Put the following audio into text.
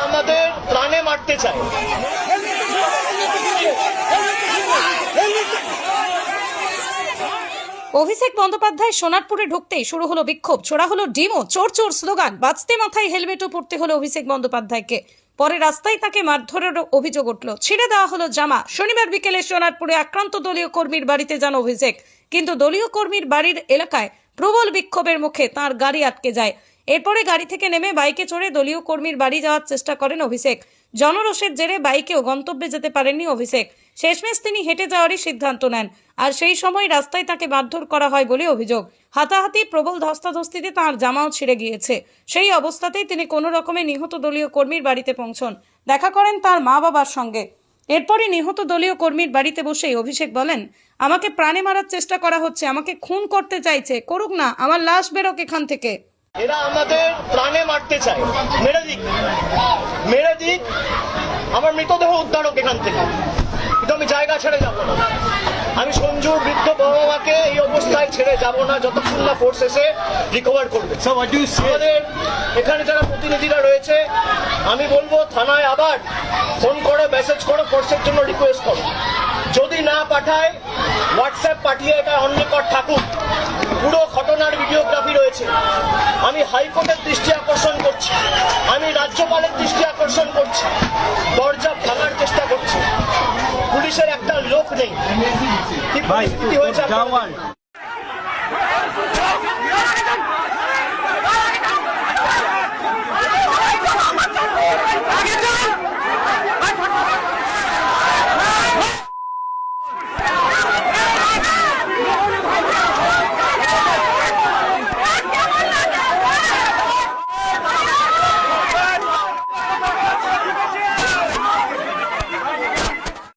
আমাদের প্রাণে মারতে চায়। অভিষেক বন্দ্যোপাধ্যায় সোনারপুরে ঢুকতেই শুরু হলো বিক্ষোভ, ছোড়া হলো ডিমো, চোর চোর স্লোগান, বাঁচতে মাথায় হেলমেটও পরতে হলো অভিষেক বন্দ্যোপাধ্যায়কে। পরে রাস্তায় তাকে মারধরের অভিযোগ উঠল, ছিঁড়ে দেওয়া হলো জামা। শনিবার বিকেলে সোনারপুরে আক্রান্ত দলীয় কর্মীর বাড়িতে যান অভিষেক, কিন্তু দলীয় কর্মীর বাড়ির এলাকায় প্রবল বিক্ষোভের মুখে তার গাড়ি আটকে যায়। এরপরে গাড়ি থেকে নেমে বাইকে চড়ে দলীয় কর্মীর বাড়ি যাওয়ার চেষ্টা করেন অভিষেক। জনরোষের জেরে বাইকেও গন্তব্যে যেতে পারেননি অভিষেক। শেষমেশ তিনি হেঁটে যাওয়ারই সিদ্ধান্ত নেন, আর সেই সময় রাস্তায় তাকে মারধর করা হয় বলে অভিযোগ। হাতাহাতি, প্রবল ধস্তাধস্তিতে তাঁর জামাও ছিঁড়ে গিয়েছে। সেই অবস্থাতেই তিনি কোনো রকমে নিহত দলীয় কর্মীর বাড়িতে পৌঁছন, দেখা করেন তার মা বাবার সঙ্গে। এরপরই নিহত দলীয় কর্মীর বাড়িতে বসেই অভিষেক বলেন, আমাকে প্রাণে মারার চেষ্টা করা হচ্ছে, আমাকে খুন করতে চাইছে, করুক না, আমার লাশ বেরোক এখান থেকে। এরা আমাদের প্রাণে মারতে চায়, মেরে দিক, মেরে দিক, আমার মৃতদেহ উদ্ধার হোক এখান থেকে, কিন্তু আমি জায়গা ছেড়ে যাবো না। আমি সঞ্জুর বৃদ্ধ বাবা মাকে এই অবস্থায় ছেড়ে যাব না যতক্ষণ না ফোর্স এসে রিকভার করবে। আমাদের এখানে যারা প্রতিনিধিরা রয়েছে, আমি বলবো থানায় আবার ফোন করো, মেসেজ করো, ফোর্সের জন্য রিকোয়েস্ট করো। যদি না পাঠায় হোয়াটসঅ্যাপ পাঠিয়ে এটা অন্যকর থাকুক। পুরো ঘটনার ভিডিওগ্রাফি রয়েছে। আমি হাইকোর্টের দৃষ্টি আকর্ষণ করছি, আমি রাজ্যপালের দৃষ্টি আকর্ষণ করছি। দরজা ভাঙার চেষ্টা করছি, পুলিশের একটা লোক নেই। কি পরিস্থিতি হয়েছে